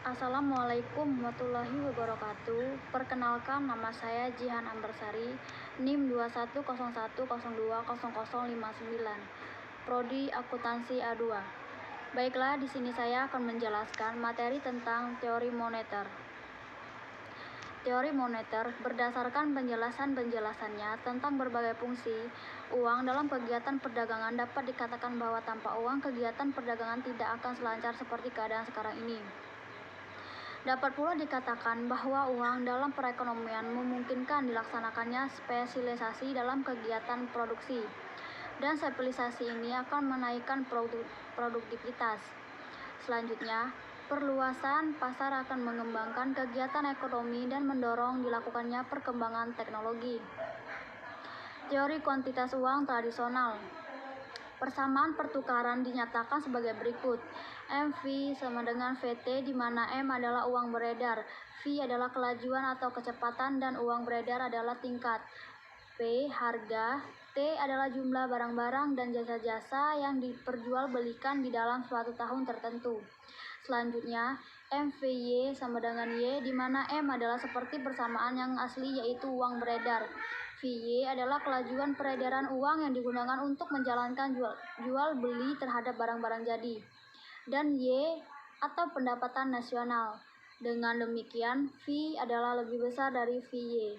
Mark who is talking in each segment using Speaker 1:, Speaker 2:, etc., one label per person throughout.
Speaker 1: Assalamualaikum warahmatullahi wabarakatuh. Perkenalkan, nama saya Jihan Ambersari, NIM 2101020059, Prodi Akuntansi A2. Baiklah, di sini saya akan menjelaskan materi tentang teori moneter. Teori moneter berdasarkan penjelasannya tentang berbagai fungsi uang dalam kegiatan perdagangan dapat dikatakan bahwa tanpa uang kegiatan perdagangan tidak akan selancar seperti keadaan sekarang ini. Dapat pula dikatakan bahwa uang dalam perekonomian memungkinkan dilaksanakannya spesialisasi dalam kegiatan produksi, dan spesialisasi ini akan menaikkan produktivitas. Selanjutnya, perluasan pasar akan mengembangkan kegiatan ekonomi dan mendorong dilakukannya perkembangan teknologi. Teori kuantitas uang tradisional. Persamaan pertukaran dinyatakan sebagai berikut. MV sama dengan VT, di mana M adalah uang beredar, V adalah kelajuan atau kecepatan, dan uang beredar adalah tingkat. P harga, T adalah jumlah barang-barang dan jasa-jasa yang diperjualbelikan di dalam suatu tahun tertentu. Selanjutnya, MVY sama dengan Y, di mana M adalah seperti persamaan yang asli yaitu uang beredar. VY adalah kelajuan peredaran uang yang digunakan untuk menjalankan jual beli terhadap barang-barang jadi. Dan Y atau pendapatan nasional. Dengan demikian, V adalah lebih besar dari VY.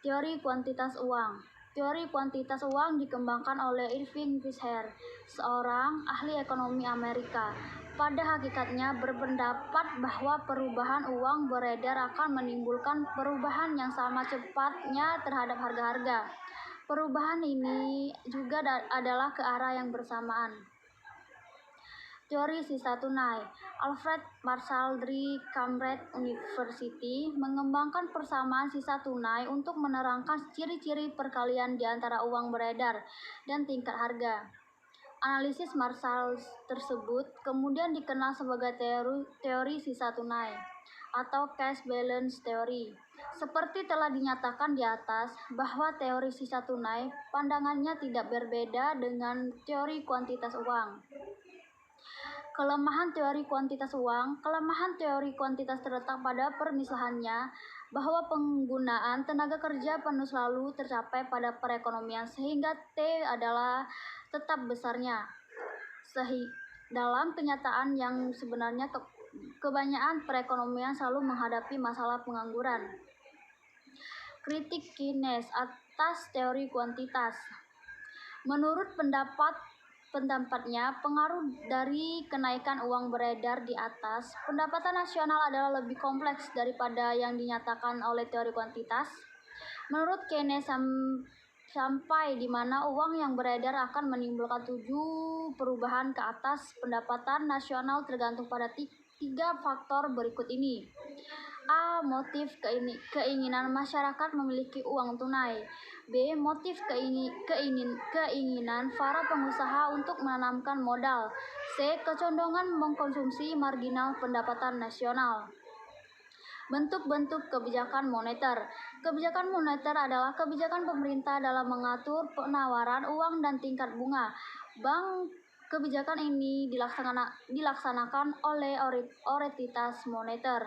Speaker 1: Teori kuantitas uang. Teori kuantitas uang dikembangkan oleh Irving Fisher, seorang ahli ekonomi Amerika. Pada hakikatnya berpendapat bahwa perubahan uang beredar akan menimbulkan perubahan yang sama cepatnya terhadap harga-harga. Perubahan ini juga adalah ke arah yang bersamaan. Teori sisa tunai. Alfred Marshall dari Cambridge University mengembangkan persamaan sisa tunai untuk menerangkan ciri-ciri perkalian di antara uang beredar dan tingkat harga. Analisis Marshall tersebut kemudian dikenal sebagai teori sisa tunai atau cash balance theory. Seperti telah dinyatakan di atas bahwa teori sisa tunai pandangannya tidak berbeda dengan teori kuantitas uang. Kelemahan teori kuantitas uang. Kelemahan teori kuantitas terletak pada permisalannya bahwa penggunaan tenaga kerja penuh selalu tercapai pada perekonomian sehingga T adalah tetap besarnya. Dalam kenyataan yang sebenarnya kebanyakan perekonomian selalu menghadapi masalah pengangguran. Kritik Keynes atas teori kuantitas. Menurut pendapatnya, pengaruh dari kenaikan uang beredar di atas pendapatan nasional adalah lebih kompleks daripada yang dinyatakan oleh teori kuantitas. Menurut Keynes, sampai di mana uang yang beredar akan menimbulkan 7 perubahan ke atas pendapatan nasional tergantung pada 3 faktor berikut ini. A. Motif keinginan masyarakat memiliki uang tunai. B. Motif keinginan para pengusaha untuk menanamkan modal. C. Kecondongan mengkonsumsi marginal pendapatan nasional. Bentuk-bentuk kebijakan moneter. Kebijakan moneter adalah kebijakan pemerintah dalam mengatur penawaran uang dan tingkat bunga. Kebijakan ini dilaksanakan oleh otoritas moneter,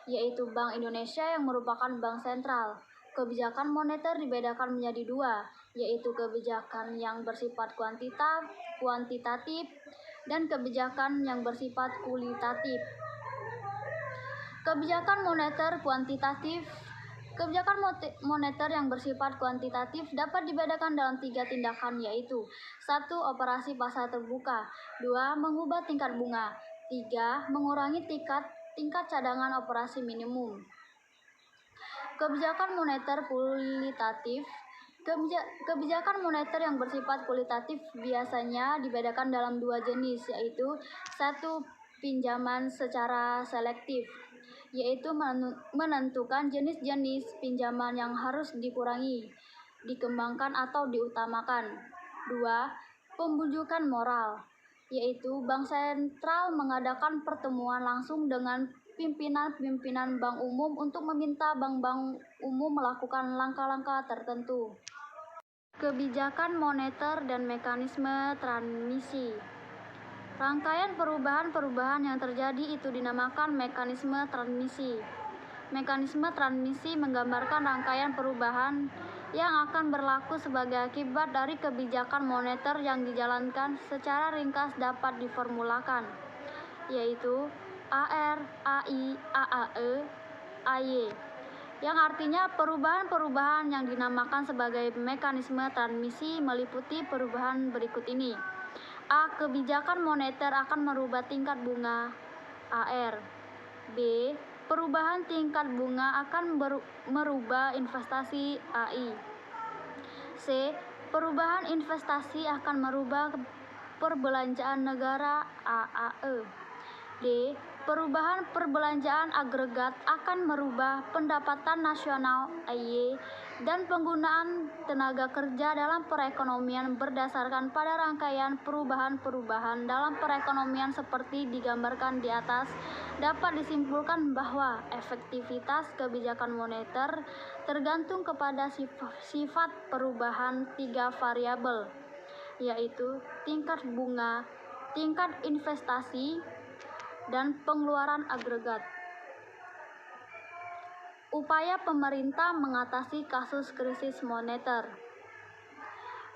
Speaker 1: yaitu Bank Indonesia yang merupakan bank sentral. Kebijakan moneter dibedakan menjadi 2, yaitu kebijakan yang bersifat kuantitatif dan kebijakan yang bersifat kualitatif. Kebijakan moneter kuantitatif. Kebijakan moneter yang bersifat kuantitatif dapat dibedakan dalam 3 tindakan, yaitu 1. Operasi pasar terbuka. 2. Mengubah tingkat bunga. 3. Mengurangi tingkat cadangan operasi minimum. Kebijakan moneter kualitatif. Kebijakan moneter yang bersifat kualitatif biasanya dibedakan dalam 2 jenis, yaitu 1. Pinjaman secara selektif, yaitu menentukan jenis-jenis pinjaman yang harus dikurangi, dikembangkan atau diutamakan. 2. Pembujukan moral, yaitu bank sentral mengadakan pertemuan langsung dengan pimpinan bank umum untuk meminta bank-bank umum melakukan langkah-langkah tertentu. Kebijakan moneter dan mekanisme transmisi. Rangkaian perubahan-perubahan yang terjadi itu dinamakan mekanisme transmisi. Mekanisme transmisi menggambarkan rangkaian perubahan yang akan berlaku sebagai akibat dari kebijakan moneter yang dijalankan. Secara ringkas dapat diformulakan, yaitu AR, AI, AAE, AY, yang artinya perubahan-perubahan yang dinamakan sebagai mekanisme transmisi meliputi perubahan berikut ini. A. Kebijakan moneter akan merubah tingkat bunga AR. B. Perubahan tingkat bunga akan merubah investasi AI. C. Perubahan investasi akan merubah perbelanjaan negara AAE. D. Perubahan perbelanjaan agregat akan merubah pendapatan nasional AY dan penggunaan tenaga kerja dalam perekonomian. Berdasarkan pada rangkaian perubahan-perubahan dalam perekonomian seperti digambarkan di atas, dapat disimpulkan bahwa efektivitas kebijakan moneter tergantung kepada sifat perubahan 3 variabel, yaitu tingkat bunga, tingkat investasi, dan pengeluaran agregat. Upaya pemerintah mengatasi kasus krisis moneter.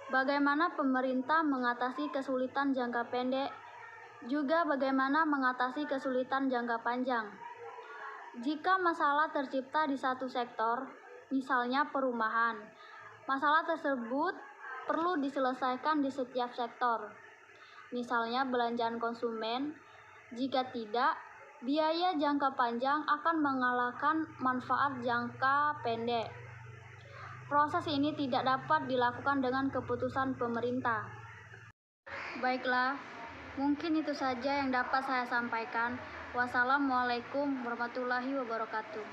Speaker 1: Bagaimana pemerintah mengatasi kesulitan jangka pendek, juga bagaimana mengatasi kesulitan jangka panjang. Jika masalah tercipta di satu sektor, misalnya perumahan, masalah tersebut perlu diselesaikan di setiap sektor, misalnya belanjaan konsumen. Jika tidak, biaya jangka panjang akan mengalahkan manfaat jangka pendek. Proses ini tidak dapat dilakukan dengan keputusan pemerintah. Baiklah, mungkin itu saja yang dapat saya sampaikan. Wassalamualaikum warahmatullahi wabarakatuh.